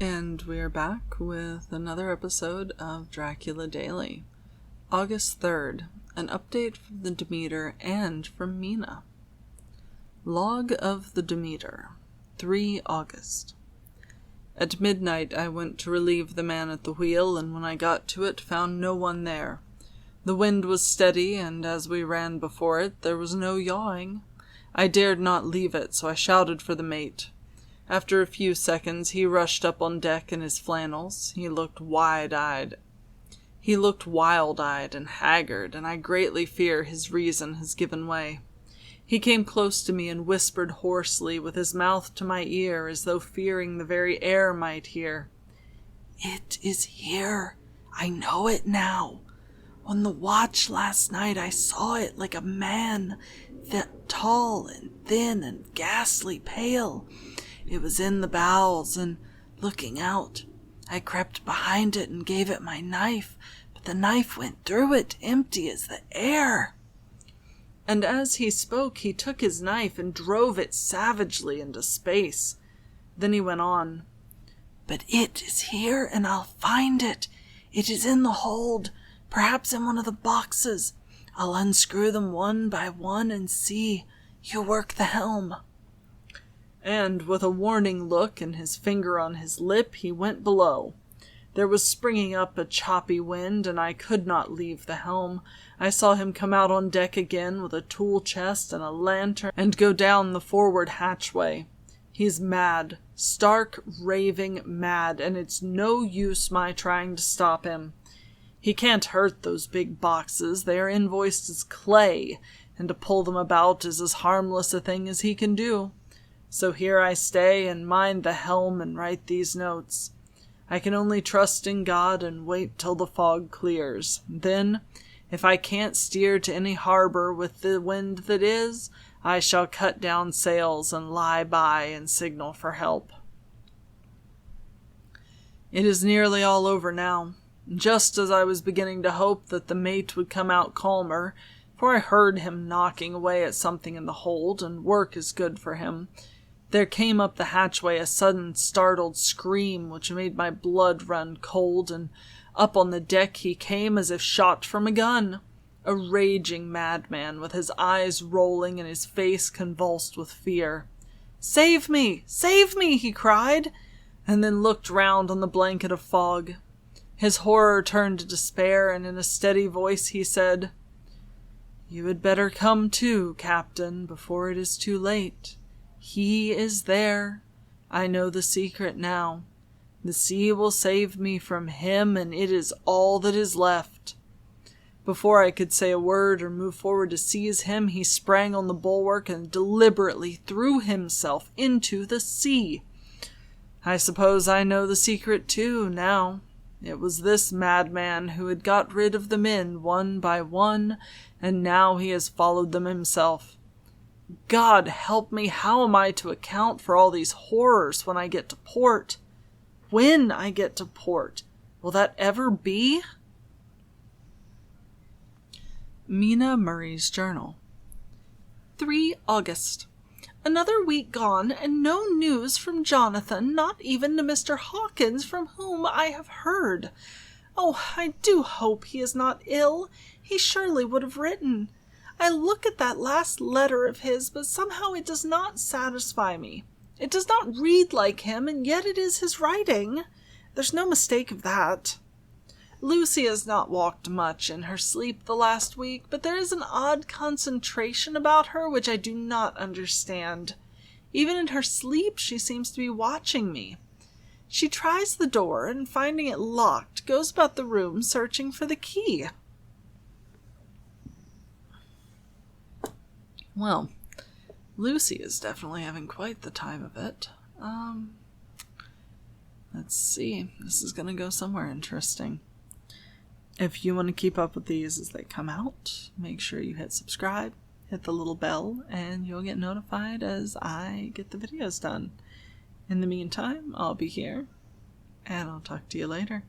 And we are back with another episode of Dracula Daily. August 3rd, an update from the Demeter and from Mina. Log of the Demeter, 3 August. At midnight I went to relieve the man at the wheel, and when I got to it found no one there. The wind was steady, and as we ran before it, there was no yawing. I dared not leave it, so I shouted for the mate. After a few seconds, he rushed up on deck in his flannels. He looked wild-eyed and haggard, and I greatly fear his reason has given way. He came close to me and whispered hoarsely, with his mouth to my ear, as though fearing the very air might hear. "It is here. I know it now. On the watch last night I saw it like a man, tall and thin and ghastly pale. It was in the bows, and looking out, I crept behind it and gave it my knife, but the knife went through it, empty as the air." And as he spoke, he took his knife and drove it savagely into space. Then he went on, "But it is here, and I'll find it. It is in the hold, perhaps in one of the boxes. I'll unscrew them one by one and see. You work the helm." And, with a warning look and his finger on his lip, he went below. There was springing up a choppy wind, and I could not leave the helm. I saw him come out on deck again with a tool chest and a lantern, and go down the forward hatchway. He's mad, stark, raving mad, and it's no use my trying to stop him. He can't hurt those big boxes. They are invoiced as clay, and to pull them about is as harmless a thing as he can do. So here I stay and mind the helm and write these notes. I can only trust in God and wait till the fog clears. Then, if I can't steer to any harbor with the wind that is, I shall cut down sails and lie by and signal for help. It is nearly all over now. Just as I was beginning to hope that the mate would come out calmer, for I heard him knocking away at something in the hold, and work is good for him, there came up the hatchway a sudden startled scream which made my blood run cold, and up on the deck he came as if shot from a gun, a raging madman with his eyes rolling and his face convulsed with fear. "Save me! Save me!" he cried, and then looked round on the blanket of fog. His horror turned to despair, and in a steady voice he said, "You had better come too, Captain, before it is too late. He is there. I know the secret now. The sea will save me from him, and it is all that is left." Before I could say a word or move forward to seize him, he sprang on the bulwark and deliberately threw himself into the sea. I suppose I know the secret too, now. It was this madman who had got rid of the men one by one, and now he has followed them himself. God help me, how am I to account for all these horrors when I get to port? When I get to port? Will that ever be? Mina Murray's Journal, 3 August. Another week gone, and no news from Jonathan, not even to Mr. Hawkins, from whom I have heard. Oh, I do hope he is not ill. He surely would have written. I look at that last letter of his, but somehow it does not satisfy me. It does not read like him, and yet it is his writing. There's no mistake of that. Lucy has not walked much in her sleep the last week, but there is an odd concentration about her which I do not understand. Even in her sleep she seems to be watching me. She tries the door, and finding it locked, goes about the room searching for the key. Well, Lucy is definitely having quite the time of it. Let's see. This is going to go somewhere interesting. If you want to keep up with these as they come out, make sure you hit subscribe, hit the little bell, and you'll get notified as I get the videos done. In the meantime, I'll be here, and I'll talk to you later.